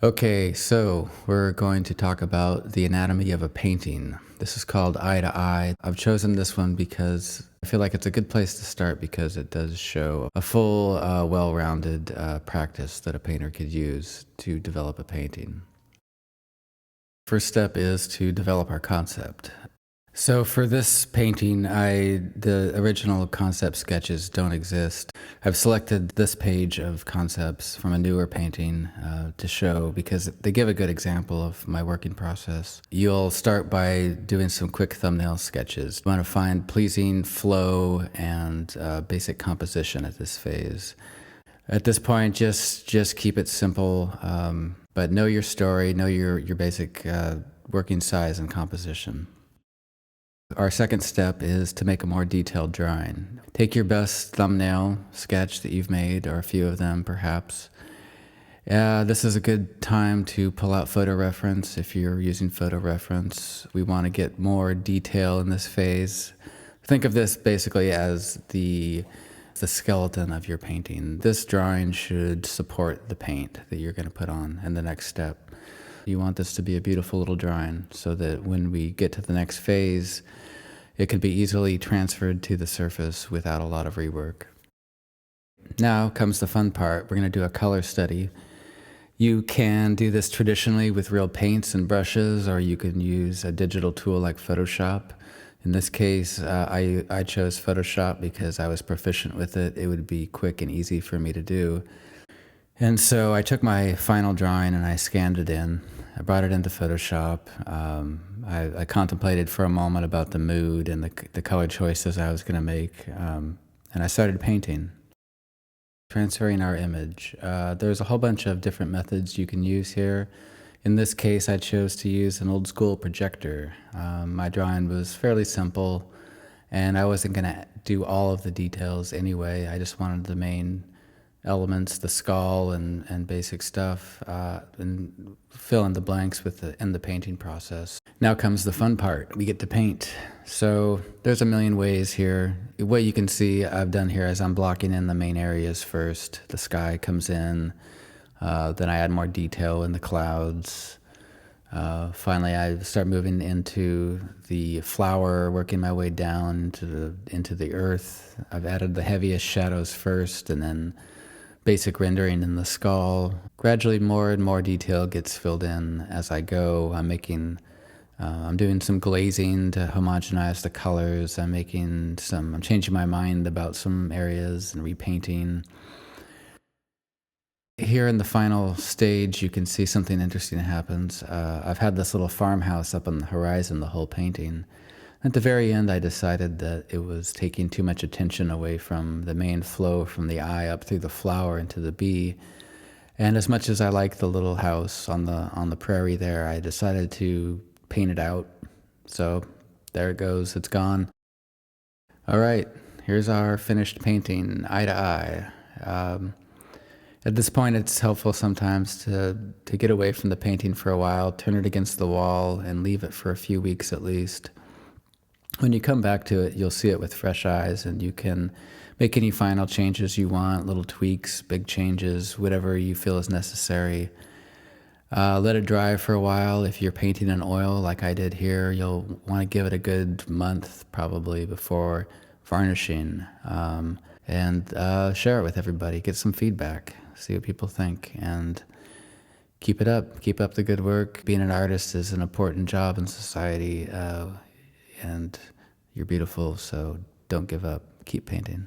Okay, so we're going to talk about the anatomy of a painting. This is called Eye to Eye. I've chosen this one because I feel like it's a good place to start because it does show a full, well-rounded practice that a painter could use to develop a painting. First step is to develop our concept. So for this painting, the original concept sketches don't exist. I've selected this page of concepts from a newer painting to show because they give a good example of my working process. You'll start by doing some quick thumbnail sketches. You want to find pleasing flow and basic composition at this phase. At this point, just keep it simple, but know your story, know your basic working size and composition. Our second step is to make a more detailed drawing. Take your best thumbnail sketch that you've made, or a few of them perhaps. This is a good time to pull out photo reference if you're using photo reference. We want to get more detail in this phase. Think of this basically as the skeleton of your painting. This drawing should support the paint that you're going to put on in the next step. You want this to be a beautiful little drawing so that when we get to the next phase, it can be easily transferred to the surface without a lot of rework. Now comes the fun part. We're going to do a color study. You can do this traditionally with real paints and brushes, or you can use a digital tool like Photoshop. In this case, I chose Photoshop because I was proficient with it. It would be quick and easy for me to do. And so I took my final drawing and I scanned it in. I brought it into Photoshop. I contemplated for a moment about the mood and the color choices I was going to make, and I started painting. Transferring our image. There's a whole bunch of different methods you can use here. In this case, I chose to use an old school projector. My drawing was fairly simple, and I wasn't going to do all of the details anyway. I just wanted the main elements, the skull and basic stuff, and fill in the blanks in the painting process. Now comes the fun part. We get to paint. So there's a million ways here. What you can see I've done here is I'm blocking in the main areas first. The sky comes in, then I add more detail in the clouds. Finally, I start moving into the flower, working my way down into the earth. I've added the heaviest shadows first, and then basic rendering in the skull. Gradually more and more detail gets filled in as I go. I'm doing some glazing to homogenize the colors. I'm changing my mind about some areas and repainting. Here in the final stage, you can see something interesting happens. I've had this little farmhouse up on the horizon the whole painting. At the very end, I decided that it was taking too much attention away from the main flow from the eye up through the flower into the bee. And as much as I like the little house on the prairie there, I decided to paint it out. So there it goes, it's gone. All right, here's our finished painting, Eye to Eye. At this point, it's helpful sometimes to get away from the painting for a while, turn it against the wall, and leave it for a few weeks at least. When you come back to it, you'll see it with fresh eyes, and you can make any final changes you want, little tweaks, big changes, whatever you feel is necessary. Let it dry for a while. If you're painting in oil like I did here, you'll want to give it a good month probably before varnishing, and share it with everybody. Get some feedback, see what people think, and keep it up. Keep up the good work. Being an artist is an important job in society, and you're beautiful, so don't give up. Keep painting.